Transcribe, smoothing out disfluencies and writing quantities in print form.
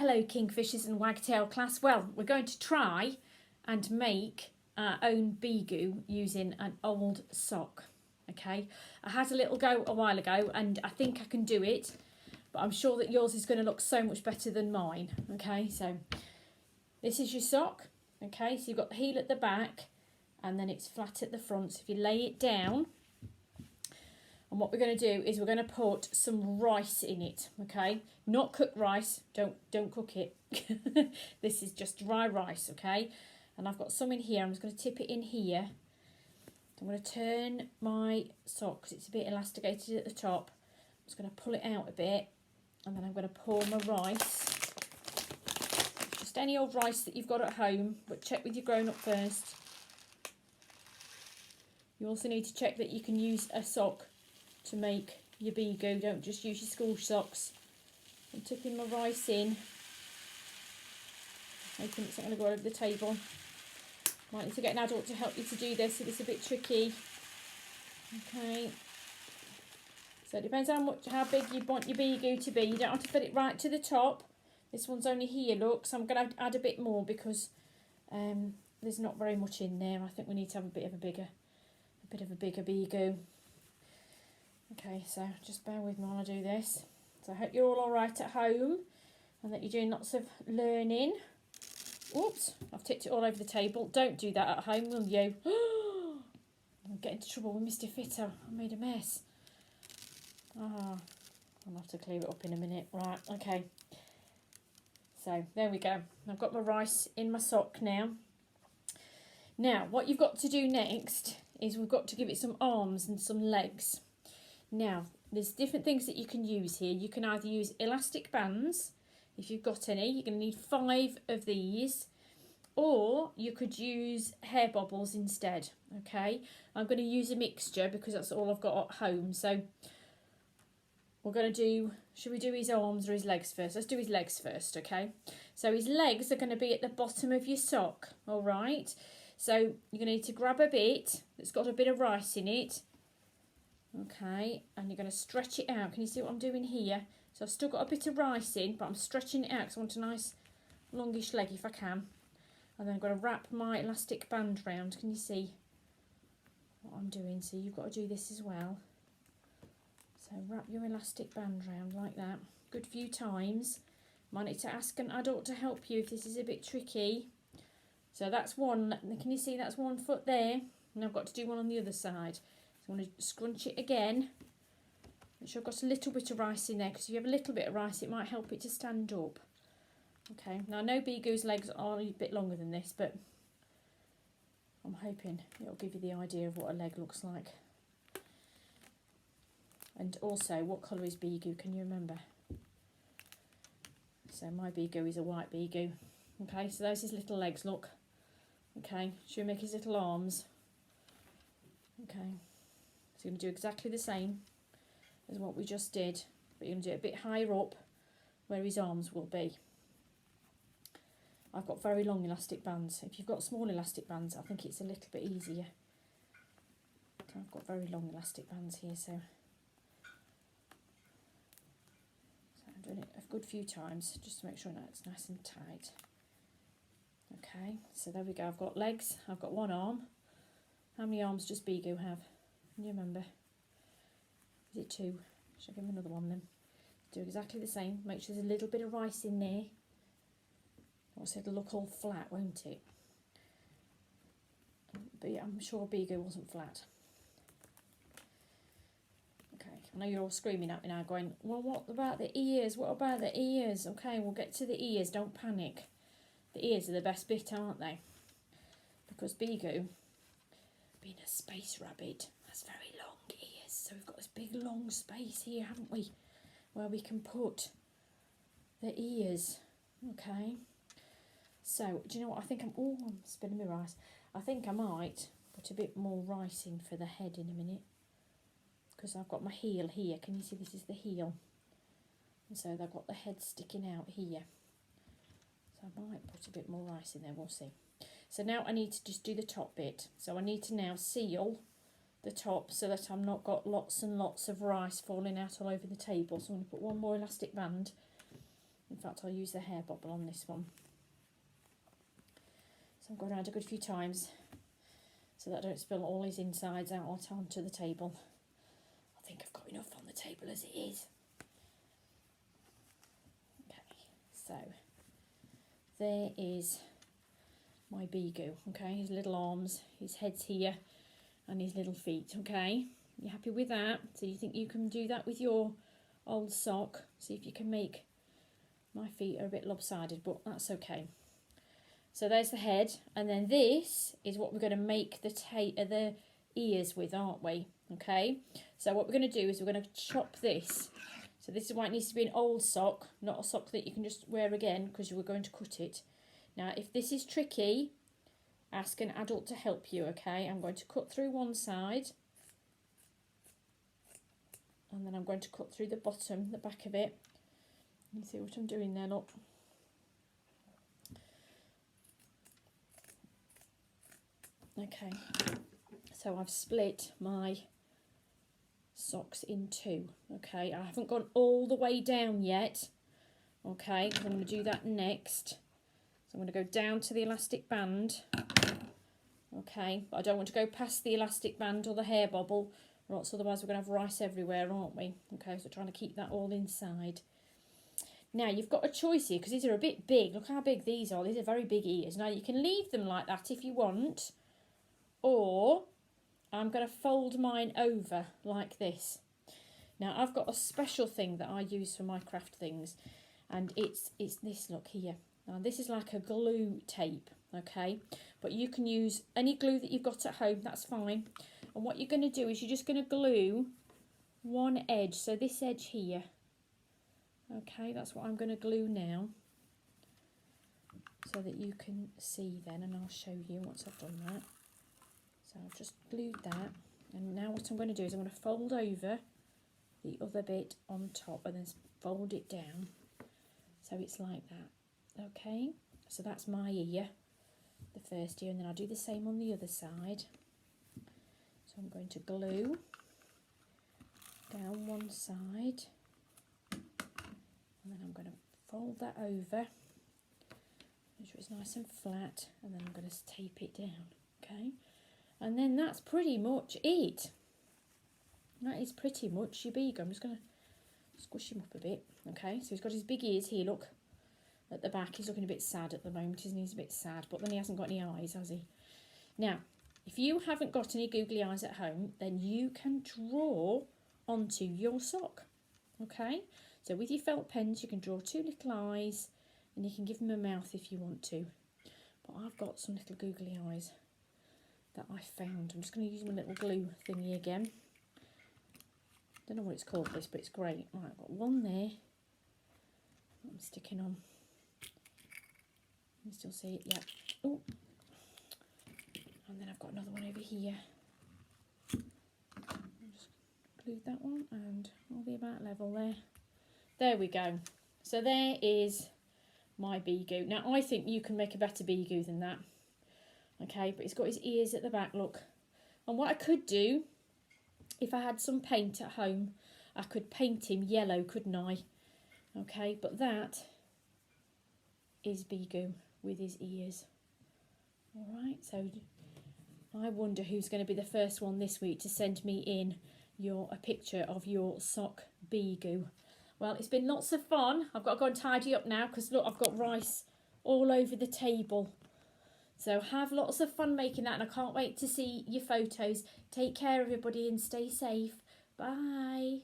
Hello Kingfishers and Wagtail class. Well, we're going to try and make our own Beegu using an old sock. Okay, I had a little go a while ago and I think I can do it, but I'm sure that yours is going to look so much better than mine. Okay, so this is your sock. Okay, so you've got the heel at the back and then it's flat at the front. So if you lay it down, and what we're going to do is we're going to put some rice in it. Okay, not cooked rice, don't cook it. This is just dry rice. Okay, and I've got some in here. I'm just going to tip it in here. I'm going to turn my sock because it's a bit elasticated at the top. I'm just going to pull it out a bit, and then I'm going to pour my rice. Just any old rice that you've got at home, but check with your grown-up first. You also need to check that you can use a sock to make your Beegu. Don't just use your school socks. I'm tipping my rice in. Hoping it's not going to go over the table. Might need to get an adult to help you to do this if it's a bit tricky. Okay. So it depends how big you want your Beegu to be. You don't have to put it right to the top. This one's only here, look. So I'm going to add a bit more because there's not very much in there. I think we need to have a bit of a bigger Beegu. Okay, so just bear with me while I do this. So I hope you're all alright at home and that you're doing lots of learning. Oops, I've tipped it all over the table. Don't do that at home, will you? I'll get into trouble with Mr. Fitter. I made a mess. I'll have to clear it up in a minute. Right, okay. So there we go. I've got my rice in my sock now. Now, what you've got to do next is we've got to give it some arms and some legs. Now, there's different things that you can use here. You can either use elastic bands, if you've got any. You're going to need 5 of these. Or you could use hair bobbles instead, okay? I'm going to use a mixture because that's all I've got at home. So we're going to do, should we do his arms or his legs first? Let's do his legs first, okay? So his legs are going to be at the bottom of your sock, all right? So you're going to need to grab a bit that's got a bit of rice in it. Okay, and you're going to stretch it out. Can you see what I'm doing here? So I've still got a bit of rice in, but I'm stretching it out because I want a nice longish leg if I can. And then I'm going to wrap my elastic band round. Can you see what I'm doing? So you've got to do this as well. So wrap your elastic band round like that. Good few times. Might need to ask an adult to help you if this is a bit tricky. So that's one. Can you see that's 1 foot there? And I've got to do one on the other side. So I'm going to scrunch it again. Make sure I've got a little bit of rice in there because if you have a little bit of rice it might help it to stand up. Okay, now I know Beegu's legs are a bit longer than this, but I'm hoping it'll give you the idea of what a leg looks like. And also, what colour is Beegu? Can you remember? So my Beegu is a white Beegu. Okay, so there's his little legs, look. Okay, should we make his little arms? Okay, so you're going to do exactly the same as what we just did, but you're going to do it a bit higher up where his arms will be. I've got very long elastic bands. If you've got small elastic bands, I think it's a little bit easier. So I've got very long elastic bands here, so I'm doing it a good few times just to make sure that it's nice and tight. Okay, so there we go. I've got legs, I've got 1 arm. How many arms does Beegu have? Can you remember? Is it 2? Should I give him another one then? Do exactly the same. Make sure there's a little bit of rice in there. Also, it'll look all flat, won't it? But yeah, I'm sure Beegu wasn't flat. Okay, I know you're all screaming at me now going, well, what about the ears? What about the ears? Okay, we'll get to the ears, don't panic. The ears are the best bit, aren't they? Because Beegu, being a space rabbit, has very long ears. So we've got this big long space here, haven't we? Where we can put the ears. Okay. So, do you know what? I think I'm spilling my rice. I think I might put a bit more rice in for the head in a minute. Because I've got my heel here. Can you see this is the heel? And so they've got the head sticking out here. So I might put a bit more rice in there, we'll see. So now I need to just do the top bit. So I need to now seal the top so that I've not got lots and lots of rice falling out all over the table. So I'm going to put 1 more elastic band In fact, I'll use the hair bobble on this one. So I'm going around a good few times so that I don't spill all his insides out onto the table. I think I've got enough on the table as it is. Okay, so there is my Beegu, okay? His little arms, his head's here, and his little feet, okay? You happy with that? So you think you can do that with your old sock? See if you can make, my feet are a bit lopsided, but that's okay. So there's the head, and then this is what we're going to make the ears with, aren't we? Okay, so what we're going to do is we're going to chop this. So this is why it needs to be an old sock, not a sock that you can just wear again, because you were going to cut it. Now, if this is tricky, ask an adult to help you, okay? I'm going to cut through one side, and then I'm going to cut through the bottom, the back of it. You see what I'm doing there, look. Okay, so I've split my socks in two, okay? I haven't gone all the way down yet, okay? I'm going to do that next. So I'm going to go down to the elastic band, okay? But I don't want to go past the elastic band or the hair bobble, or else otherwise we're going to have rice everywhere, aren't we? Okay, so trying to keep that all inside. Now, you've got a choice here, because these are a bit big. Look how big these are. These are very big ears. Now, you can leave them like that if you want, or I'm going to fold mine over like this. Now, I've got a special thing that I use for my craft things, and it's this, look here. Now, this is like a glue tape, okay? But you can use any glue that you've got at home, that's fine. And what you're going to do is you're just going to glue one edge, so this edge here. Okay, that's what I'm going to glue now, so that you can see then, and I'll show you once I've done that. So I've just glued that, and now what I'm going to do is I'm going to fold over the other bit on top and then fold it down so it's like that. Okay, so that's my ear, the first ear, and then I'll do the same on the other side. So I'm going to glue down one side, and then I'm going to fold that over, make sure it's nice and flat, and then I'm going to tape it down, okay? And then that's pretty much it. That is pretty much your Beegu. I'm just going to squish him up a bit, okay? So he's got his big ears here, look, at the back. He's looking a bit sad at the moment, isn't he? He's a bit sad, but then he hasn't got any eyes, has he? Now, if you haven't got any googly eyes at home, then you can draw onto your sock, okay? So with your felt pens, you can draw two little eyes, and you can give them a mouth if you want to. But I've got some little googly eyes that I found. I'm just going to use my little glue thingy again. Don't know what it's called this, but it's great. Right, I've got one there. I'm sticking on. You can still see it, yeah. Oh, and then I've got another one over here. I'll just glue that one, and I'll be about level there. There we go. So there is my Beegu. Now, I think you can make a better Beegu than that. Okay, but he's got his ears at the back, look. And what I could do, if I had some paint at home, I could paint him yellow, couldn't I? Okay, but that is Beegu with his ears. Alright, so I wonder who's going to be the first one this week to send me in a picture of your sock Beegu. Well, it's been lots of fun. I've got to go and tidy up now because, look, I've got rice all over the table. So have lots of fun making that, and I can't wait to see your photos. Take care, everybody, and stay safe. Bye.